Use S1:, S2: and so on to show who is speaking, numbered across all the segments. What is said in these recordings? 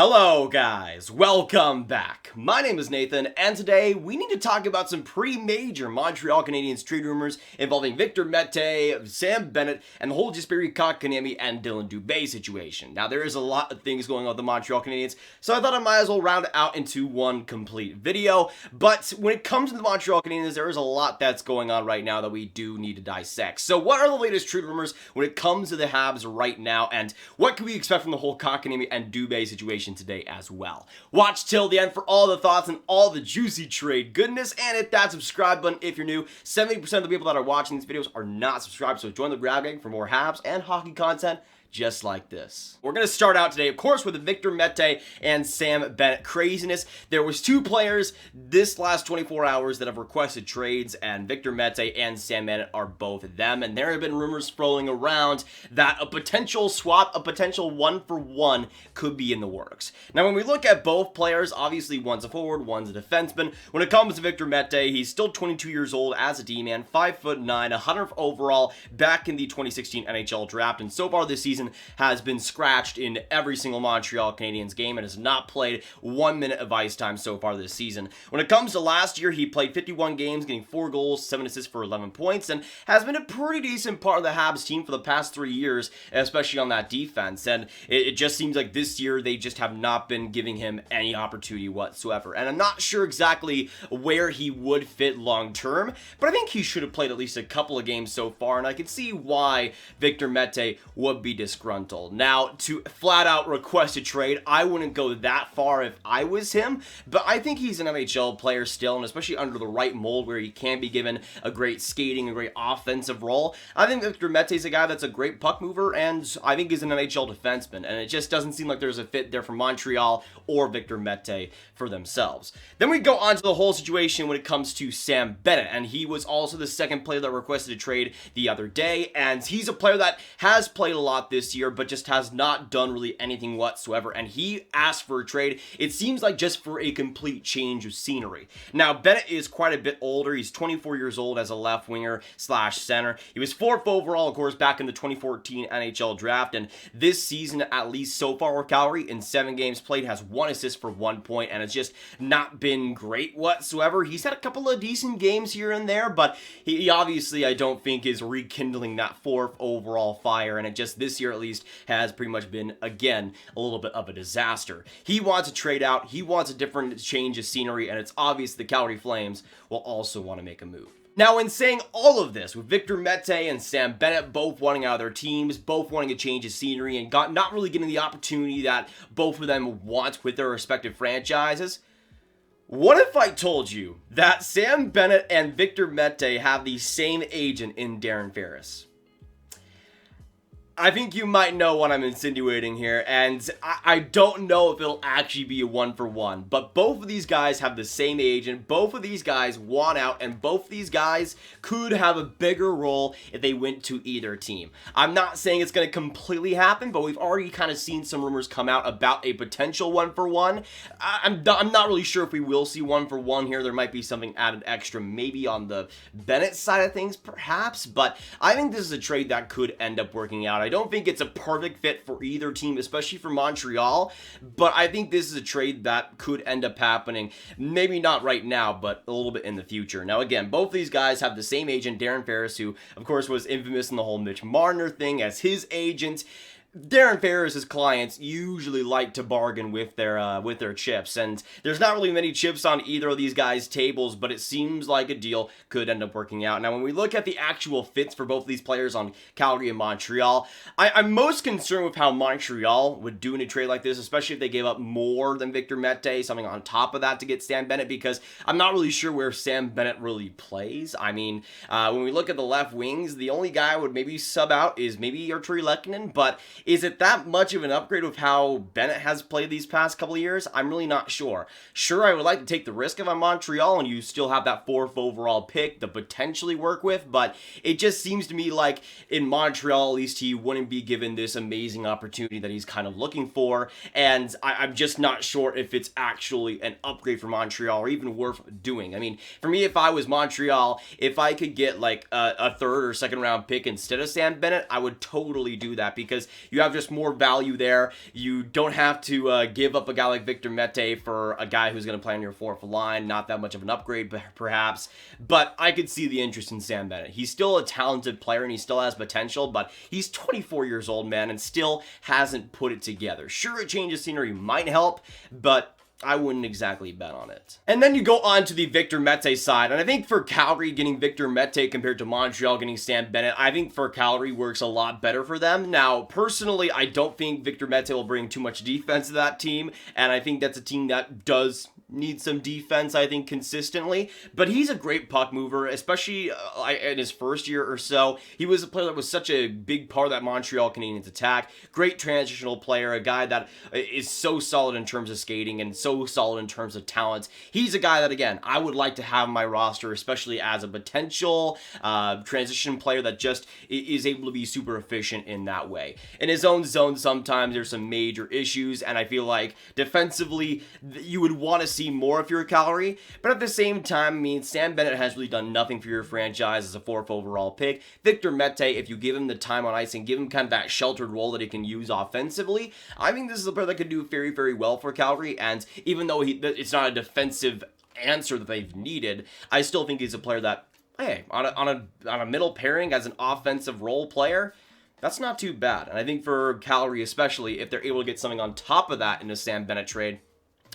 S1: Hello guys, welcome back. My name is Nathan, and today we need to talk about some pretty major Montreal Canadiens trade rumors involving Victor Mete, Sam Bennett, and the whole Jesperi Kotkaniemi and Dylan Dubé situation. Now there is a lot of things going on with the Montreal Canadiens, so I thought I might as well round it out into one complete video. But when it comes to the Montreal Canadiens, there is a lot that's going on right now that we do need to dissect. So what are the latest trade rumors when it comes to the Habs right now, and what can we expect from the whole Kotkaniemi and Dubé situation today as well? Watch till the end for all the thoughts and all the juicy trade goodness, and hit that subscribe button if you're new. 70% of the people that are watching these videos are not subscribed, so join the grab gang for more Habs and hockey content just like this. We're going to start out today, of course, with the Victor Mete and Sam Bennett craziness. There was two players this last 24 hours that have requested trades, and Victor Mete and Sam Bennett are both of them, and there have been rumors flowing around that a potential swap, a potential one-for-one could be in the works. Now, when we look at both players, obviously one's a forward, one's a defenseman. When it comes to Victor Mete, he's still 22 years old as a D-man, 5'9", 100th overall back in the 2016 NHL draft, and so far this season has been scratched in every single Montreal Canadiens game and has not played 1 minute of ice time so far this season. When it comes to last year, he played 51 games, getting 4 goals, 7 assists for 11 points, and has been a pretty decent part of the Habs team for the past 3 years, especially on that defense. And it just seems like this year they just have not been giving him any opportunity whatsoever. And I'm not sure exactly where he would fit long term, but I think he should have played at least a couple of games so far, and I can see why Victor Mete would be disgruntled. Now, to flat out request a trade, I wouldn't go that far if I was him, but I think he's an NHL player still, and especially under the right mold where he can be given a great skating, a great offensive role. I think Victor Mete's a guy that's a great puck mover, and I think he's an NHL defenseman, and it just doesn't seem like there's a fit there for Montreal or Victor Mete for themselves. Then we go on to the whole situation when it comes to Sam Bennett, and he was also the second player that requested a trade the other day, and he's a player that has played a lot this year, but just has not done really anything whatsoever, and he asked for a trade, it seems like just for a complete change of scenery. Now, Bennett is quite a bit older. He's 24 years old as a left winger slash center. He was 4th overall, of course, back in the 2014 NHL draft, and this season, at least so far with Calgary, in 7 games played, has 1 assist for 1 point, and it's just not been great whatsoever. He's had a couple of decent games here and there, but he obviously, I don't think, is rekindling that 4th overall fire, and it just, this year at least, has pretty much been, again, a little bit of a disaster. He wants to trade out, he wants a different change of scenery, and it's obvious the Calgary Flames will also want to make a move. Now, in saying all of this, with Victor Mete and Sam Bennett both wanting out of their teams, both wanting a change of scenery, and not really getting the opportunity that both of them want with their respective franchises, what if I told you that Sam Bennett and Victor Mete have the same agent in Darren Ferris? I think you might know what I'm insinuating here, and I don't know if it'll actually be a one-for-one, but both of these guys have the same agent, both of these guys want out, and both of these guys could have a bigger role if they went to either team. I'm not saying it's going to completely happen, but we've already kind of seen some rumors come out about a potential one-for-one. I'm not really sure if we will see one-for-one here. There might be something added extra, maybe on the Bennett side of things, perhaps, but I think this is a trade that could end up working out. I don't think it's a perfect fit for either team, especially for Montreal, but I think this is a trade that could end up happening, maybe not right now, but a little bit in the future. Now, again, both these guys have the same agent, Darren Ferris, who, of course, was infamous in the whole Mitch Marner thing as his agent. Darren Ferris's clients usually like to bargain with their chips, and there's not really many chips on either of these guys' tables, but it seems like a deal could end up working out. Now, when we look at the actual fits for both of these players on Calgary and Montreal, I'm most concerned with how Montreal would do in a trade like this, especially if they gave up more than Victor Mete, something on top of that to get Sam Bennett, because I'm not really sure where Sam Bennett really plays. I mean, when we look at the left wings, the only guy I would maybe sub out is maybe Artturi Lehkonen, but is it that much of an upgrade with how Bennett has played these past couple of years? I'm really not sure. Sure, I would like to take the risk if I'm Montreal and you still have that 4th overall pick to potentially work with, but it just seems to me like in Montreal, at least, he wouldn't be given this amazing opportunity that he's kind of looking for, and I'm just not sure if it's actually an upgrade for Montreal or even worth doing. I mean, for me, if I was Montreal, if I could get like a 3rd or 2nd round pick instead of Sam Bennett, I would totally do that, because You have just more value there. You don't have to give up a guy like Victor Mete for a guy who's going to play on your fourth line. Not that much of an upgrade, perhaps. But I could see the interest in Sam Bennett. He's still a talented player and he still has potential, but he's 24 years old, man, and still hasn't put it together. Sure, a change of scenery might help, but I wouldn't exactly bet on it. And then you go on to the Victor Mete side, and I think for Calgary getting Victor Mete compared to Montreal getting Sam Bennett, I think for Calgary works a lot better for them. Now, personally, I don't think Victor Mete will bring too much defense to that team, and I think that's a team that does need some defense, I think, consistently, but he's a great puck mover, especially in his first year or so. He was a player that was such a big part of that Montreal Canadiens attack. Great transitional player, a guy that is so solid in terms of skating and so solid in terms of talent. He's a guy that, again, I would like to have on my roster, especially as a potential transition player that just is able to be super efficient in that way. In his own zone, sometimes there's some major issues, and I feel like defensively, you would want to see more if you're a Calgary, but at the same time, I mean, Sam Bennett has really done nothing for your franchise as a 4th overall pick. Victor Mete, if you give him the time on ice and give him kind of that sheltered role that he can use offensively, I think this is a player that could do very, very well for Calgary, and even though it's not a defensive answer that they've needed, I still think he's a player that, hey, on a middle pairing as an offensive role player, that's not too bad. And I think for Calgary especially, if they're able to get something on top of that in a Sam Bennett trade,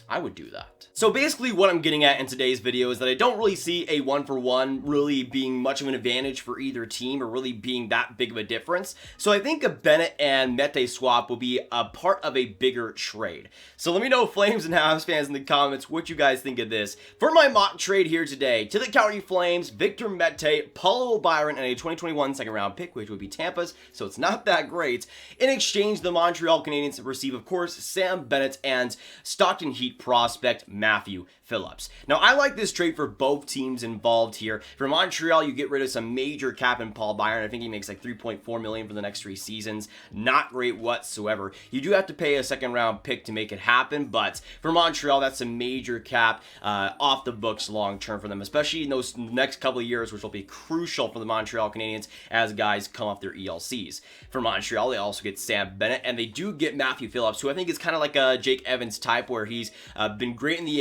S1: I would do that. So basically what I'm getting at in today's video is that I don't really see a 1-for-1 really being much of an advantage for either team or really being that big of a difference. So I think a Bennett and Mete swap will be a part of a bigger trade. So let me know, Flames and Habs fans, in the comments what you guys think of this. For my mock trade here today, to the Calgary Flames, Victor Mete, Paulo Byron, and a 2021 second round pick, which would be Tampa's, so it's not that great. In exchange, the Montreal Canadiens receive, of course, Sam Bennett and Stockton Heat prospect Matthew Phillips. Now, I like this trade for both teams involved here. For Montreal, you get rid of some major cap in Paul Byron. I think he makes like $3.4 million for the next 3 seasons. Not great whatsoever. You do have to pay a second round pick to make it happen, but for Montreal, that's a major cap off the books long term for them, especially in those next couple of years, which will be crucial for the Montreal Canadiens as guys come off their ELCs. For Montreal, they also get Sam Bennett, and they do get Matthew Phillips, who I think is kind of like a Jake Evans type, where he's been great in the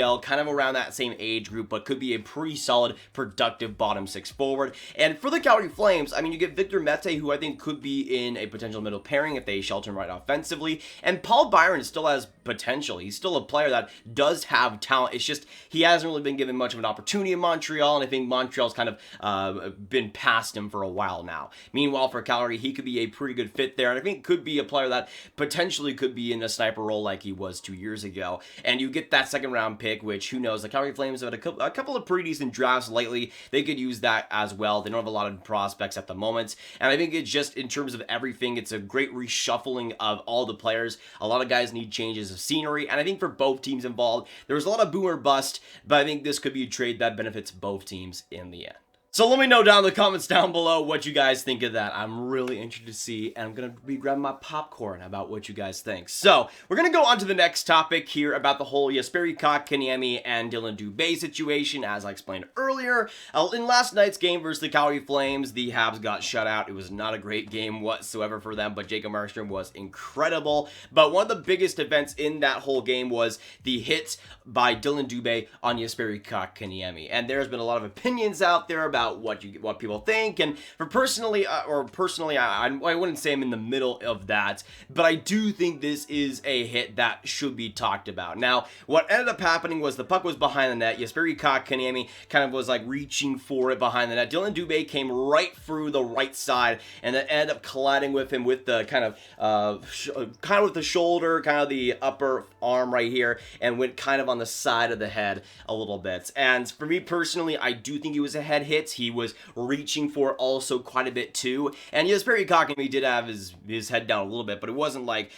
S1: AHL, kind of around that same age group, but could be a pretty solid, productive bottom 6 forward. And for the Calgary Flames, I mean, you get Victor Mete, who I think could be in a potential middle pairing if they shelter him right offensively. And Paul Byron still has potential. He's still a player that does have talent. It's just he hasn't really been given much of an opportunity in Montreal, and I think Montreal's kind of been past him for a while now. Meanwhile, for Calgary, he could be a pretty good fit there, and I think could be a player that potentially could be in a sniper role like he was 2 years ago. And you get that second round pick, which who knows, the Calgary Flames have had a couple of pretty decent drafts lately. They could use that as well. They don't have a lot of prospects at the moment, and I think it's just, in terms of everything, it's a great reshuffling of all the players. A lot of guys need changes of scenery, and I think for both teams involved, there was a lot of boom or bust, but I think this could be a trade that benefits both teams in the end. So let me know down in the comments down below what you guys think of that. I'm really interested to see, and I'm going to be grabbing my popcorn about what you guys think. So we're going to go on to the next topic here about the whole Jesperi Kotkaniemi and Dylan Dubé situation. As I explained earlier, in last night's game versus the Calgary Flames, the Habs got shut out. It was not a great game whatsoever for them, but Jacob Markstrom was incredible. But one of the biggest events in that whole game was the hit by Dylan Dubé on Jesperi Kotkaniemi. And there's been a lot of opinions out there about what people think, and I wouldn't say I'm in the middle of that, but I do think this is a hit that should be talked about. Now, what ended up happening was the puck was behind the net. Jesperi Kotkaniemi kind of was like reaching for it behind the net. Dylan Dubé came right through the right side, and then ended up colliding with him with the kind of with the shoulder, kind of the upper arm right here, and went kind of on the side of the head a little bit. And for me personally, I do think it was a head hit. He was reaching for also quite a bit too, and Jesperi Kotkaniemi did have his head down a little bit, but it wasn't like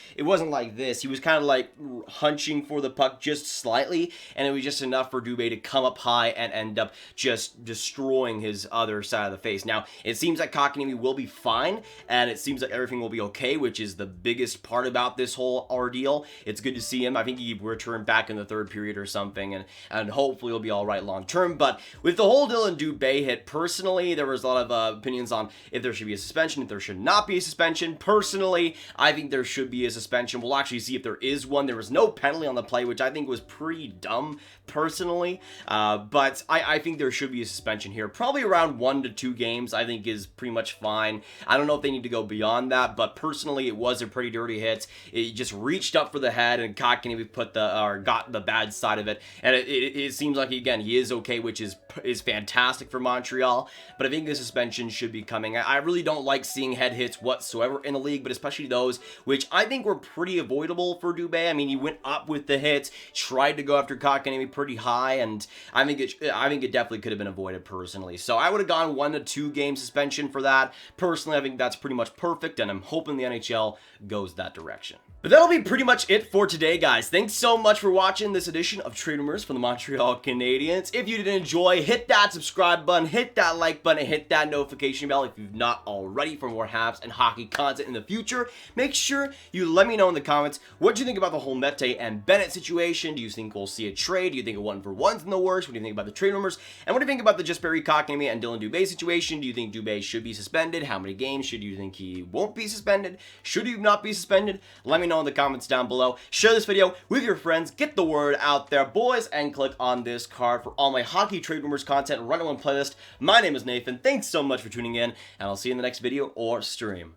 S1: this. He was kind of like hunching for the puck just slightly, and it was just enough for Dubé to come up high and end up just destroying his other side of the face. Now, it seems like Kotkaniemi will be fine, and it seems like everything will be okay, which is the biggest part about this whole ordeal. It's good to see him. I think he returned back in the third period or something, and hopefully he'll be all right long term. But with the whole Dylan Dubé hit, hit. Personally, there was a lot of opinions on if there should be a suspension, if there should not be a suspension. Personally, I think there should be a suspension. We'll actually see if there is one. There was no penalty on the play, which I think was pretty dumb, personally. But I think there should be a suspension here. Probably around 1 to 2 games, I think, is pretty much fine. I don't know if they need to go beyond that, but personally, it was a pretty dirty hit. It just reached up for the head, and Kotkaniemi got the bad side of it. And it seems like, again, he is okay, which is fantastic for Montreal. But I think the suspension should be coming. I really don't like seeing head hits whatsoever in the league, but especially those which I think were pretty avoidable for Dubé. I mean, he went up with the hits, tried to go after Kotkaniemi pretty high, and I think it definitely could have been avoided personally. So I would have gone 1 to 2 game suspension for that. Personally, I think that's pretty much perfect, and I'm hoping the NHL goes that direction. But that'll be pretty much it for today, guys. Thanks so much for watching this edition of Trade Rumors from the Montreal Canadiens. If you did enjoy, hit that subscribe button, hit that like button, and hit that notification bell if you've not already for more Habs and hockey content in the future. Make sure you let me know in the comments what you think about the whole Mete and Bennett situation. Do you think we'll see a trade? Do you think a 1-for-1's in the works? What do you think about the trade rumors? And what do you think about the Jesperi Kotkaniemi and Dylan Dubé situation? Do you think Dubé should be suspended? How many games should you think he won't be suspended? Should he not be suspended? Let me know in the comments down below. Share this video with your friends. Get the word out there, boys, and click on this card for all my hockey trade rumors content running one playlist. My name is Nathan. Thanks so much for tuning in, and I'll see you in the next video or stream.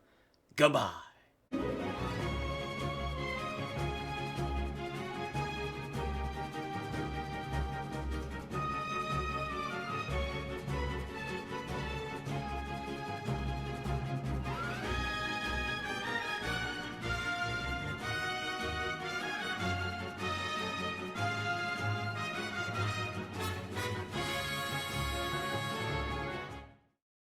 S1: Goodbye.